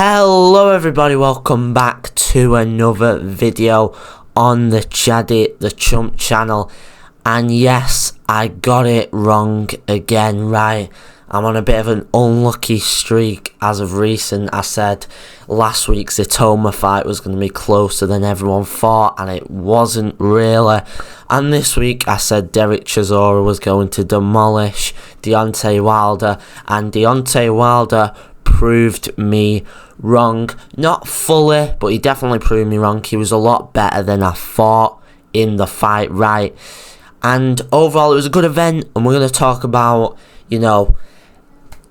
Hello everybody, welcome back to another video on the ChaddyTheChump channel. And yes, I got it wrong again, right? I'm on a bit of an unlucky streak as of recent. I said last week's Itoma fight was going to be closer than everyone thought, and it wasn't really. And this week I said Derek Chisora was going to demolish Deontay Wilder, and Deontay Wilder proved me wrong. Not fully, but he definitely proved me wrong. He was a lot better than I thought in the fight, right? And overall, it was a good event, and we're going to talk about, the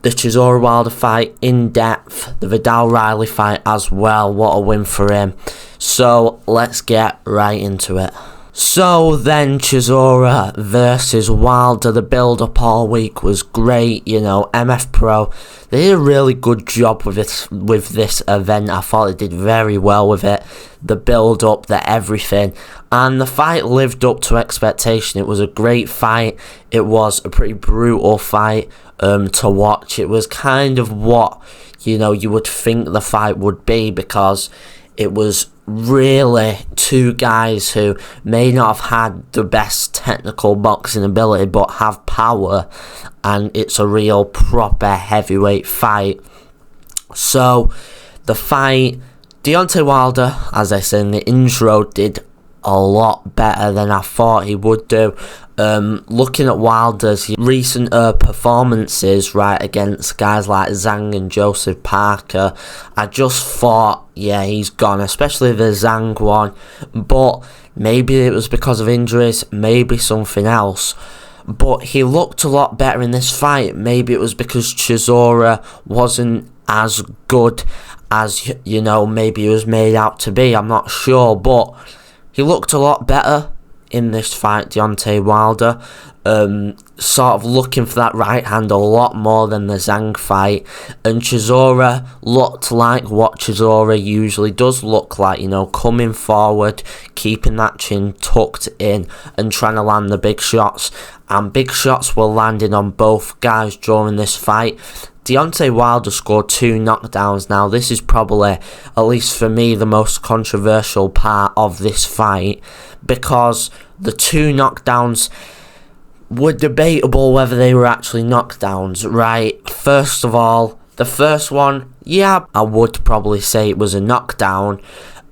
Chisora Wilder fight in depth, the Viddal Riley fight as well. What a win for him. So let's get right into it. So then, Chisora versus Wilder. The build-up all week was great. MF Pro, they did a really good job with this event. I thought they did very well with it. The build-up, the everything. And the fight lived up to expectation. It was a great fight. It was a pretty brutal fight to watch. It was kind of what, you would think the fight would be, because it was really two guys who may not have had the best technical boxing ability but have power, and it's a real proper heavyweight fight. So the fight, Deontay Wilder, as I said in the intro, did a lot better than I thought he would do. Looking at Wilder's recent performances, right, against guys like Zhang and Joseph Parker, I just thought, yeah, he's gone, especially the Zhang one. But maybe it was because of injuries, maybe something else. But he looked a lot better in this fight. Maybe it was because Chisora wasn't as good as, maybe he was made out to be. I'm not sure, but he looked a lot better in this fight, Deontay Wilder. Sort of looking for that right hand a lot more than the Zhang fight. And Chisora looked like what Chisora usually does look like, coming forward, keeping that chin tucked in and trying to land the big shots. And big shots were landing on both guys during this fight. Deontay Wilder scored 2 knockdowns. Now, this is probably, at least for me, the most controversial part of this fight, because the 2 knockdowns were debatable whether they were actually knockdowns, right? First of all, the first one, yeah, I would probably say it was a knockdown,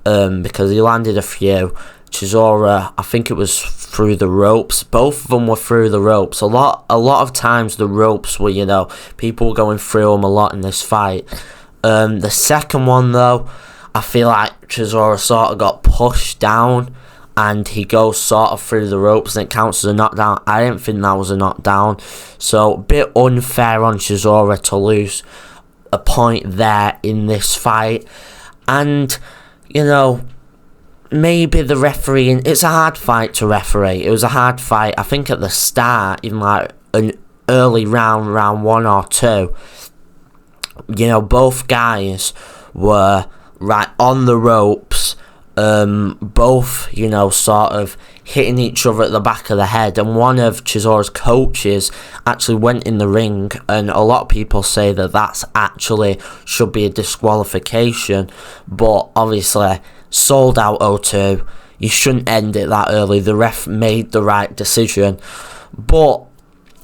because he landed a few. Chisora, I think it was through the ropes. Both of them were through the ropes. A lot of times the ropes were, people were going through them a lot in this fight. The second one, though, I feel like Chisora sort of got pushed down, and he goes sort of through the ropes, and it counts as a knockdown. I didn't think that was a knockdown. So, a bit unfair on Chisora to lose a point there in this fight. And, maybe the refereeing, it's a hard fight to referee. It was a hard fight. I think at the start, in like an early round 1 or 2, both guys were right on the ropes, both, sort of hitting each other at the back of the head. And one of Chisora's coaches actually went in the ring, and a lot of people say that that's actually should be a disqualification, but obviously sold out 0-2, you shouldn't end it that early. The ref made the right decision, but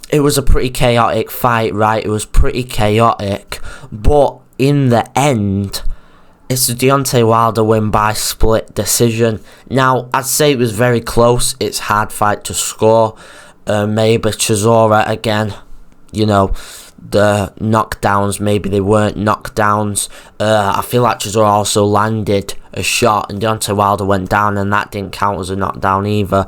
it was a pretty chaotic fight, right? It was pretty chaotic, but in the end, it's a Deontay Wilder win by split decision. Now, I'd say it was very close. It's a hard fight to score. Maybe Chisora, again, the knockdowns, maybe they weren't knockdowns. I feel like Chisora also landed a shot, and Deontay Wilder went down, and that didn't count as a knockdown either.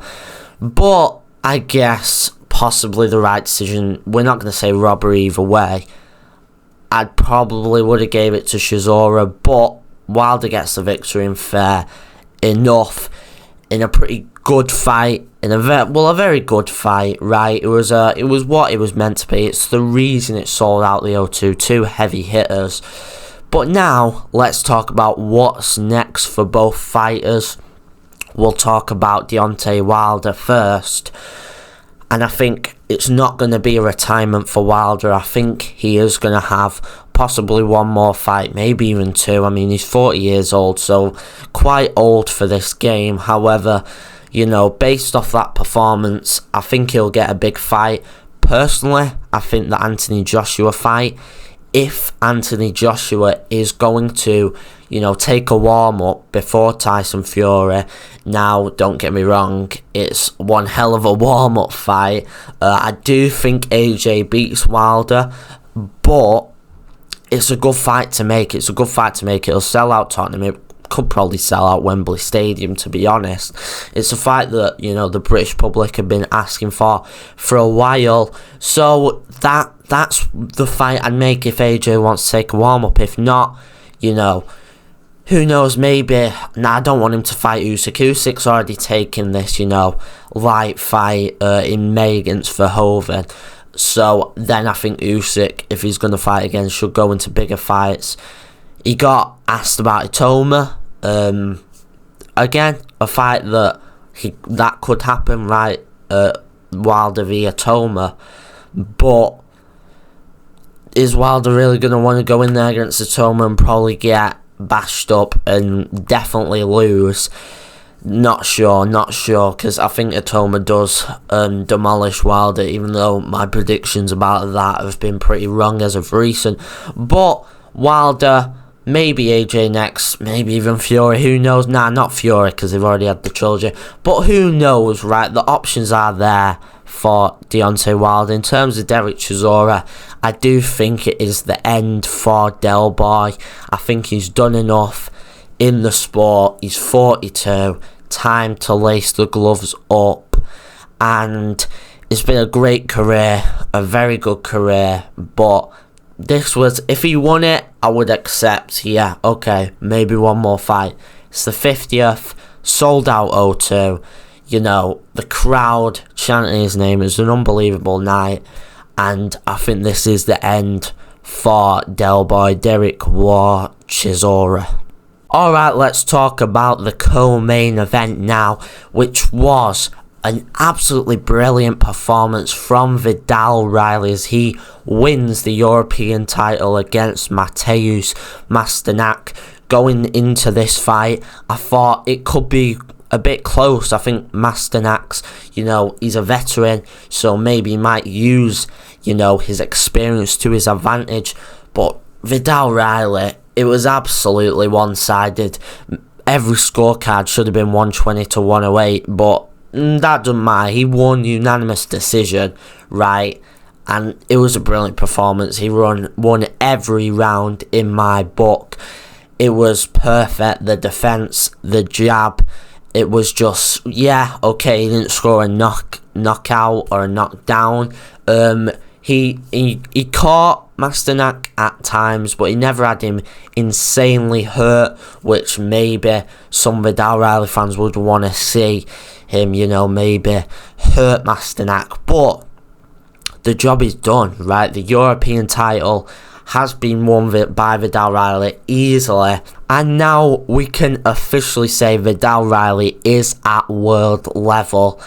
But I guess possibly the right decision. We're not going to say robbery either way. I probably would have gave it to Chisora, but Wilder gets the victory, and fair enough, in a pretty good fight, in a very good fight, right? It was what it was meant to be. It's the reason it sold out the 0-2, 2 heavy hitters. But now, let's talk about what's next for both fighters. We'll talk about Deontay Wilder first. And I think it's not going to be a retirement for Wilder. I think he is going to have possibly one more fight, maybe even two. I mean, he's 40 years old, so quite old for this game. However, you know, based off that performance, I think he'll get a big fight. Personally, I think the Anthony Joshua fight, if Anthony Joshua is going to, you know, take a warm-up before Tyson Fury. Now, don't get me wrong, it's one hell of a warm-up fight. I do think AJ beats Wilder, but it's a good fight to make. It's a good fight to make. It'll sell out Tottenham. It could probably sell out Wembley Stadium, to be honest. It's a fight that, you know, the British public have been asking for a while. So that's the fight I'd make if AJ wants to take a warm-up. If not, you know, who knows, maybe. Nah, I don't want him to fight Usyk. Usyk's already taken this, you know, light fight in May against Verhoeven. So then I think Usyk, if he's going to fight again, should go into bigger fights. He got asked about Itoma. Again, a fight that could happen, right? Wilder v Itoma. But is Wilder really going to want to go in there against Itoma and probably get bashed up and definitely lose? Not sure, because I think Itoma does demolish Wilder, even though my predictions about that have been pretty wrong as of recent. But Wilder, maybe AJ next, maybe even Fury, who knows? Nah, not Fury, because they've already had the trilogy. But who knows, right? The options are there for Deontay Wilder. In terms of Derek Chisora, I do think it is the end for Del Boy. I think he's done enough in the sport. He's 42. Time to lace the gloves up. And it's been a great career, a very good career. But this was, if he won it, I would accept, yeah, okay, maybe one more fight. It's the 50th, sold out O2. You know, the crowd chanting his name. It was an unbelievable night. And I think this is the end for Del Boy, Derek War Chisora. Alright, let's talk about the co-main event now, which was an absolutely brilliant performance from Viddal Riley as he wins the European title against Mateusz Masternak. Going into this fight, I thought it could be a bit close. I think Masternak's, you know, he's a veteran, so maybe he might use, you know, his experience to his advantage. But Viddal Riley, it was absolutely one-sided. Every scorecard should have been 120 to 108, but that doesn't matter. He won unanimous decision, right? And it was a brilliant performance. He won every round in my book. It was perfect. The defense, the jab, it was just, yeah, okay, he didn't score a knockout or a knockdown. He caught Masternak at times, but he never had him insanely hurt, which maybe some Viddal Riley fans would want to see him, you know, maybe hurt Masternak. But the job is done, right? The European title has been won by Viddal Riley easily, and now we can officially say Viddal Riley is at world level.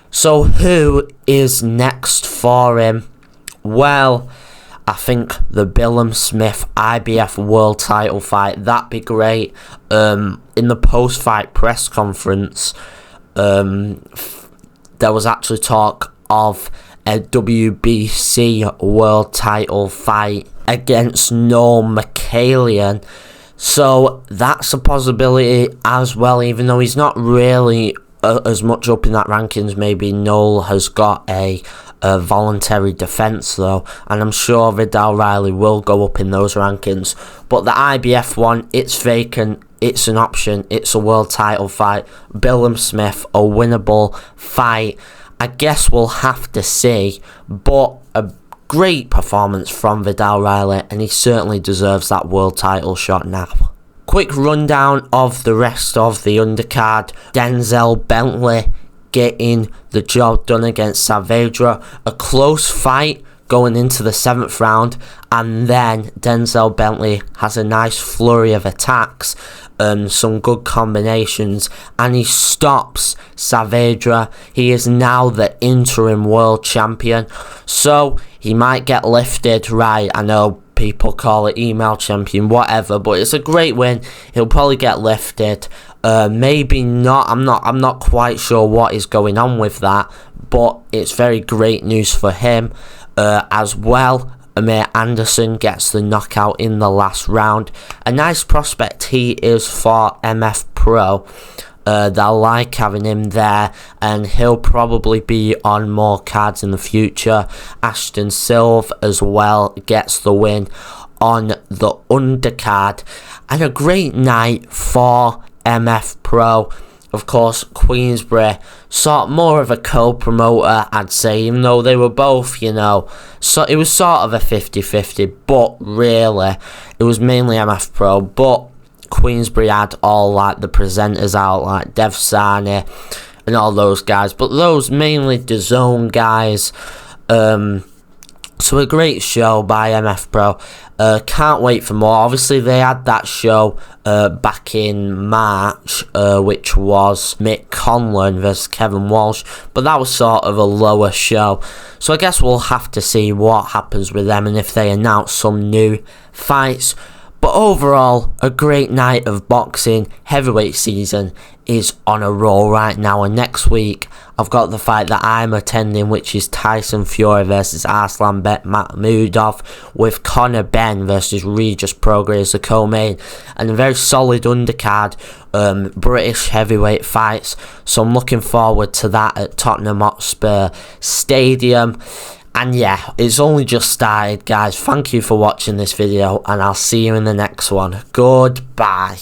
So who is next for him? Well, I think the Billum Smith IBF world title fight, that'd be great. In the post-fight press conference, there was actually talk of a WBC world title fight against Noel McCallion. So that's a possibility as well, even though he's not really as much up in that rankings. Maybe Noel has got a voluntary defence though, and I'm sure Viddal Riley will go up in those rankings. But the IBF one, it's vacant, it's an option, it's a world title fight. Billum Smith, a winnable fight. I guess we'll have to see, but a great performance from Viddal Riley, and he certainly deserves that world title shot now. Quick rundown of the rest of the undercard. Denzel Bentley getting the job done against Saavedra. A close fight, going into the 7th round, and then Denzel Bentley has a nice flurry of attacks, some good combinations, and he stops Saavedra. He is now the interim world champion, so he might get lifted, right? I know people call it email champion, whatever, but it's a great win. He'll probably get lifted. Maybe not. I'm not quite sure what is going on with that, but it's very great news for him. As well, Amir Anderson gets the knockout in the last round. A nice prospect he is for MF Pro. They'll like having him there, and he'll probably be on more cards in the future. Ashton Silva as well gets the win on the undercard, and a great night for MF Pro. Of course, Queensberry, sort of more of a co-promoter, I'd say, even though they were both, you know, so it was sort of a 50-50, but really, it was mainly MF Pro, but Queensberry had all, like, the presenters out, like Dev Sani and all those guys, but those mainly DAZN guys. So a great show by MF Pro. Can't wait for more. Obviously, they had that show back in March, which was Mick Conlon versus Kevin Walsh, but that was sort of a lower show. So I guess we'll have to see what happens with them and if they announce some new fights. But overall, a great night of boxing. Heavyweight season is on a roll right now, and next week I've got the fight that I'm attending, which is Tyson Fury versus Arslanbek Makhmudov, with Conor Benn versus Regis Prograis as the co-main, and a very solid undercard, British heavyweight fights. So I'm looking forward to that at Tottenham Hotspur Stadium. And yeah, it's only just started, guys. Thank you for watching this video, and I'll see you in the next one. Goodbye.